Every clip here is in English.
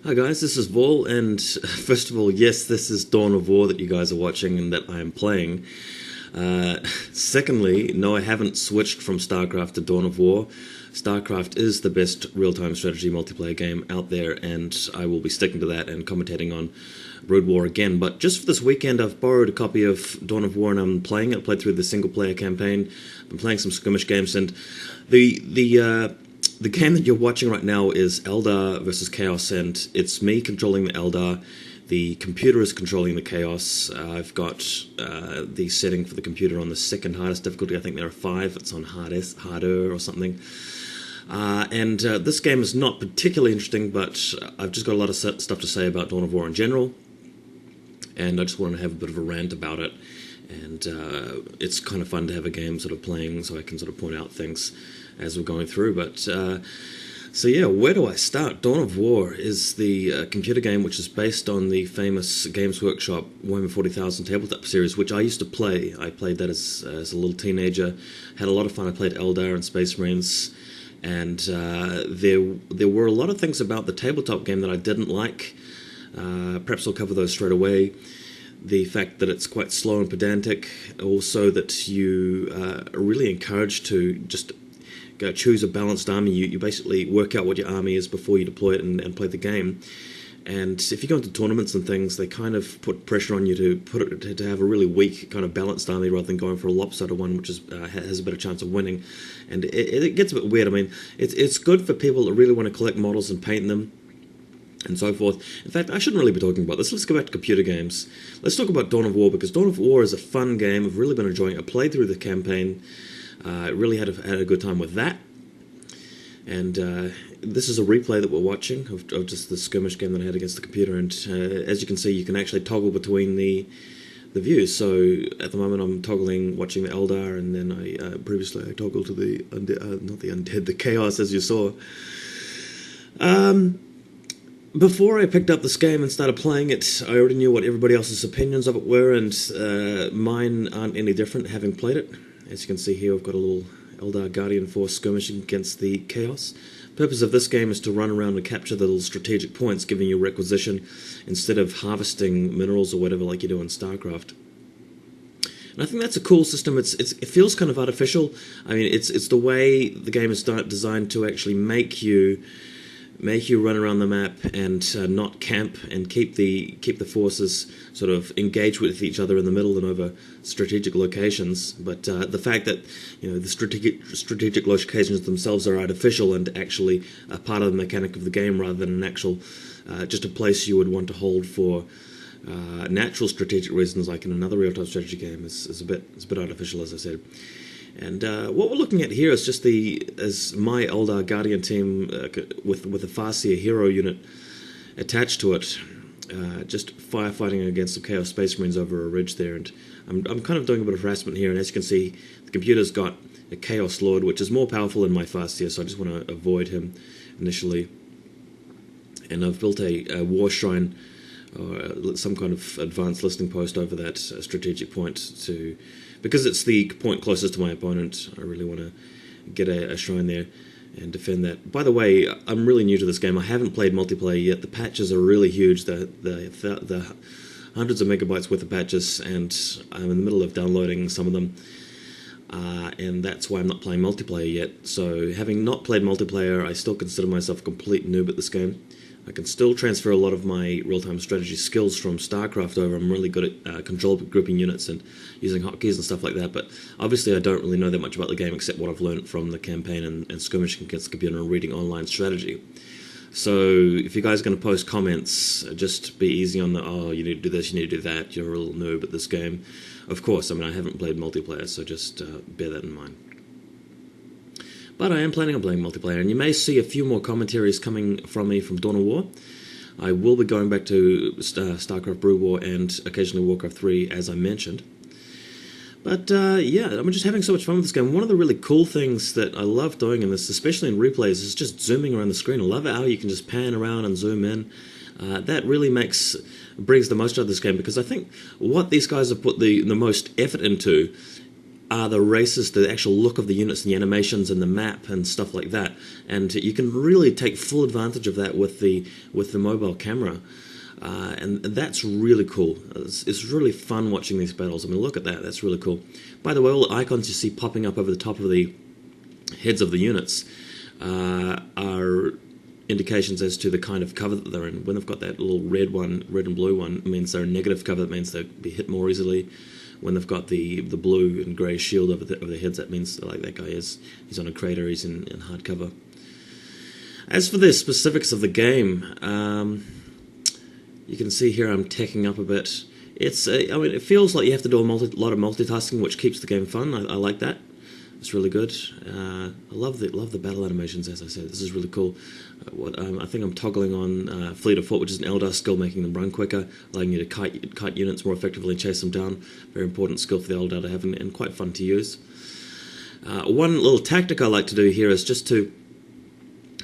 Hi guys, this is Vaul, and first of all, yes, this is Dawn of War that you guys are watching and that I am playing. Secondly, no, I haven't switched from StarCraft to Dawn of War. StarCraft is the best real-time strategy multiplayer game out there, and I will be sticking to that and commentating on Brood War again. But just for this weekend, I've borrowed a copy of Dawn of War and I'm playing it. I played through the single-player campaign. I've been playing some skirmish games, and the game that you're watching right now is Eldar versus Chaos, and it's me controlling the Eldar. The computer is controlling the Chaos. I've got the setting for the computer on the second hardest difficulty. I think there are 5. It's on harder or something. And this game is not particularly interesting, but I've just got a lot of stuff to say about Dawn of War in general, and I just wanted to have a bit of a rant about it. And it's kind of fun to have a game sort of playing so I can sort of point out things as we're going through. But so yeah, where do I start? Dawn of War is the computer game which is based on the famous Games Workshop Warhammer 40,000 tabletop series, which I used to play. I played that as a little teenager, had a lot of fun. I played Eldar and Space Marines, and there were a lot of things about the tabletop game that I didn't like. Perhaps I'll cover those straight away. The fact that it's quite slow and pedantic, also that you are really encouraged to just go choose a balanced army. You basically work out what your army is before you deploy it and play the game. And if you go into tournaments and things, they kind of put pressure on you to have a really weak kind of balanced army rather than going for a lopsided one, which has a better chance of winning. And it gets a bit weird. I mean, it's good for people that really want to collect models and paint them and so forth. In fact, I shouldn't really be talking about this. Let's go back to computer games. Let's talk about Dawn of War, because Dawn of War is a fun game. I've really been enjoying it. I played through the campaign. Really had a good time with that. And this is a replay that we're watching of just the skirmish game that I had against the computer. And as you can see, you can actually toggle between the views. So at the moment, I'm watching the Eldar, and then previously I toggled to the not the undead, the Chaos, as you saw. Before I picked up this game and started playing it, I already knew what everybody else's opinions of it were, and mine aren't any different, having played it. As you can see here, I've got a little Eldar Guardian Force skirmishing against the Chaos. The purpose of this game is to run around and capture the little strategic points, giving you requisition, instead of harvesting minerals or whatever like you do in StarCraft. And I think that's a cool system. It feels kind of artificial. I mean, it's the way the game is designed to actually make you run around the map and not camp, and keep the forces sort of engaged with each other in the middle and over strategic locations. But the fact that the strategic locations themselves are artificial and actually a part of the mechanic of the game, rather than an actual just a place you would want to hold for natural strategic reasons, like in another real-time strategy game, is a bit artificial, as I said. And what we're looking at here is just my Eldar Guardian team with a Farseer hero unit attached to it, just firefighting against some Chaos Space Marines over a ridge there. And I'm kind of doing a bit of harassment here, and as you can see, the computer's got a Chaos Lord, which is more powerful than my Farseer, so I just want to avoid him initially. And I've built a War Shrine, or some kind of advanced listening post over that strategic point because it's the point closest to my opponent. I really want to get a shrine there and defend that. By the way, I'm really new to this game. I haven't played multiplayer yet. The patches are really huge. The hundreds of megabytes worth of patches, and I'm in the middle of downloading some of them. And that's why I'm not playing multiplayer yet. So having not played multiplayer, I still consider myself a complete noob at this game. I can still transfer a lot of my real-time strategy skills from StarCraft over. I'm really good at control grouping units and using hotkeys and stuff like that, but obviously I don't really know that much about the game except what I've learned from the campaign and skirmishing against the computer and reading online strategy. So if you guys are going to post comments, just be easy on you need to do this, you need to do that, you're a little noob at this game. Of course, I mean, I haven't played multiplayer, so just bear that in mind. But I am planning on playing multiplayer, and you may see a few more commentaries coming from me from Dawn of War. I will be going back to StarCraft Brood War and occasionally Warcraft 3, as I mentioned. But yeah, I'm just having so much fun with this game. One of the really cool things that I love doing in this, especially in replays, is just zooming around the screen. I love how you can just pan around and zoom in. That really brings the most out of this game, because I think what these guys have put the most effort into are the races, the actual look of the units and the animations and the map and stuff like that. And you can really take full advantage of that with the mobile camera. And that's really cool. It's really fun watching these battles. I mean, look at that. That's really cool. By the way, all the icons you see popping up over the top of the heads of the units are indications as to the kind of cover that they're in. When they've got that little red and blue one, it means they're in negative cover. That means they'll be hit more easily. When they've got the blue and grey shield over their heads, that means like that guy he's on a crater, he's in hard cover. As for the specifics of the game, you can see here I'm teching up a bit. I mean, it feels like you have to do a lot of multitasking, which keeps the game fun. I like that. It's really good. I love the battle animations. As I said, this is really cool. I think I'm toggling on Fleet of Foot, which is an Eldar skill, making them run quicker, allowing you to kite units more effectively and chase them down. Very important skill for the Eldar to have, and quite fun to use. One little tactic I like to do here is just to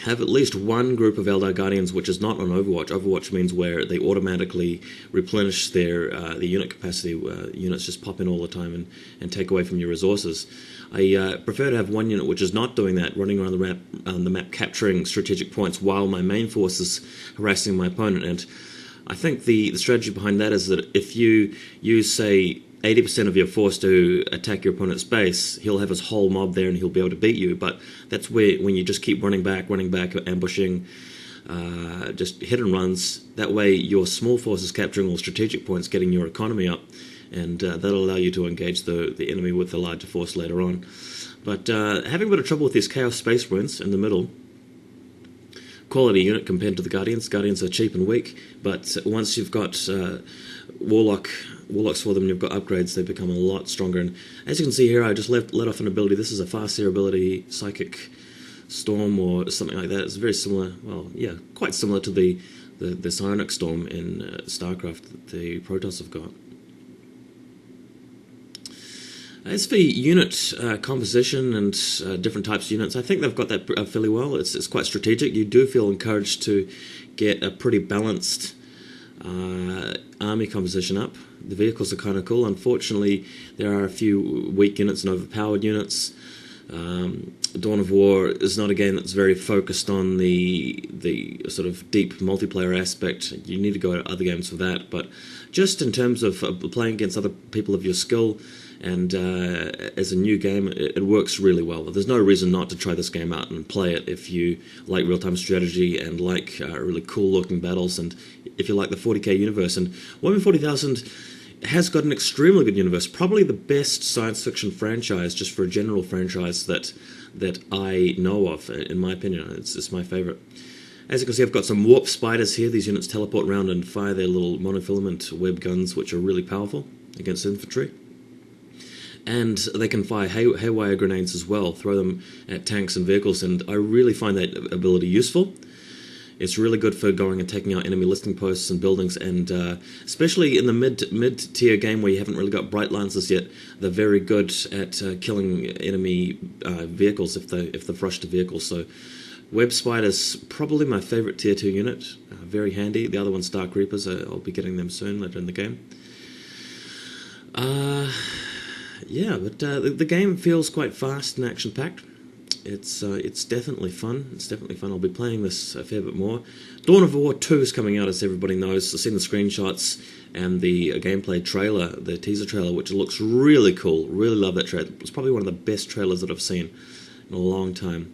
have at least one group of Eldar Guardians which is not on Overwatch. Overwatch means where they automatically replenish the unit capacity. Units just pop in all the time and take away from your resources. I prefer to have one unit which is not doing that, running around the map capturing strategic points while my main force is harassing my opponent. And I think the strategy behind that is that if you use, say, 80% of your force to attack your opponent's base, he'll have his whole mob there and he'll be able to beat you. But that's when you just keep running back, ambushing, just hit and runs. That way your small force is capturing all strategic points, getting your economy up, and that'll allow you to engage the enemy with the larger force later on. But having a bit of trouble with these Chaos Space Marines in the middle. Quality unit compared to the Guardians. Guardians are cheap and weak, but once you've got Warlocks for them and you've got upgrades, they become a lot stronger. And as you can see here, I just let off an ability. This is a Farseer ability, Psychic Storm or something like that. It's very similar, well, yeah, quite similar to the Psionic Storm in StarCraft that the Protoss have got. As for unit composition and different types of units, I think they've got that fairly well. It's quite strategic. You do feel encouraged to get a pretty balanced army composition up. The vehicles are kind of cool. Unfortunately, there are a few weak units and overpowered units. Dawn of War is not a game that's very focused on the sort of deep multiplayer aspect. You need to go to other games for that. But just in terms of playing against other people of your skill, and as a new game, it works really well. There's no reason not to try this game out and play it if you like real-time strategy and like really cool-looking battles, and if you like the 40k universe. And Warhammer 40,000 has got an extremely good universe, probably the best science fiction franchise, just for a general franchise that I know of, in my opinion. It's my favourite. As you can see, I've got some warp spiders here. These units teleport around and fire their little monofilament web guns, which are really powerful against infantry. And they can fire haywire grenades as well, throw them at tanks and vehicles, and I really find that ability useful. It's really good for going and taking out enemy listing posts and buildings, and especially in the mid-tier game where you haven't really got bright lancers yet, they're very good at killing enemy vehicles if they're rushed to vehicles. So Web Spider's probably my favourite tier 2 unit, very handy. The other one's Dark Reapers. I'll be getting them soon later in the game. Yeah, but the game feels quite fast and action-packed. It's definitely fun. It's definitely fun. I'll be playing this a fair bit more. Dawn of War 2 is coming out, as everybody knows. I've seen the screenshots and the gameplay trailer, the teaser trailer, which looks really cool. Really love that trailer. It's probably one of the best trailers that I've seen in a long time.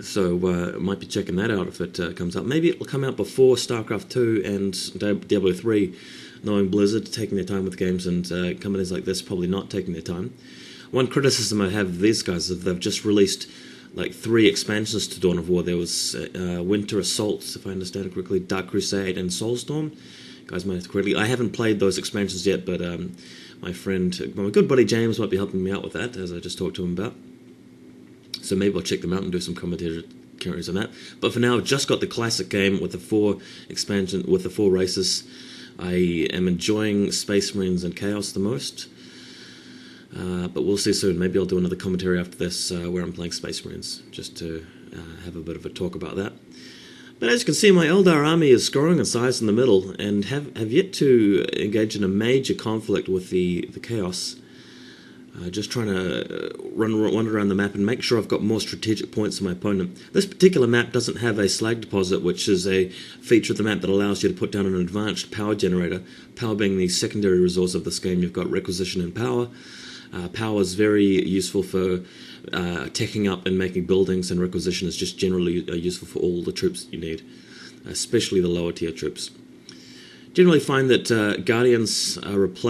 So I might be checking that out if it comes out. Maybe it'll come out before StarCraft 2 and Diablo 3, knowing Blizzard taking their time with games, and companies like this probably not taking their time. One criticism I have of these guys is they've just released like 3 expansions to Dawn of War. There was Winter Assault, if I understand it correctly, Dark Crusade, and Soulstorm. Guys might have to correctly. I haven't played those expansions yet, but my good buddy James might be helping me out with that, as I just talked to him about. So maybe I'll check them out and do some commentaries on that. But for now, I've just got the classic game with the 4 expansion, with the 4 races. I am enjoying Space Marines and Chaos the most. But we'll see soon. Maybe I'll do another commentary after this where I'm playing Space Marines, just to have a bit of a talk about that. But as you can see, my Eldar army is growing in size in the middle and have yet to engage in a major conflict with the Chaos. Just trying to wander around the map and make sure I've got more strategic points than my opponent. This particular map doesn't have a slag deposit, which is a feature of the map that allows you to put down an advanced power generator. Power being the secondary resource of this game. You've got requisition and power. Power is very useful for teching up and making buildings, and requisition is just generally useful for all the troops you need, especially the lower tier troops. Generally find that Guardians are replaced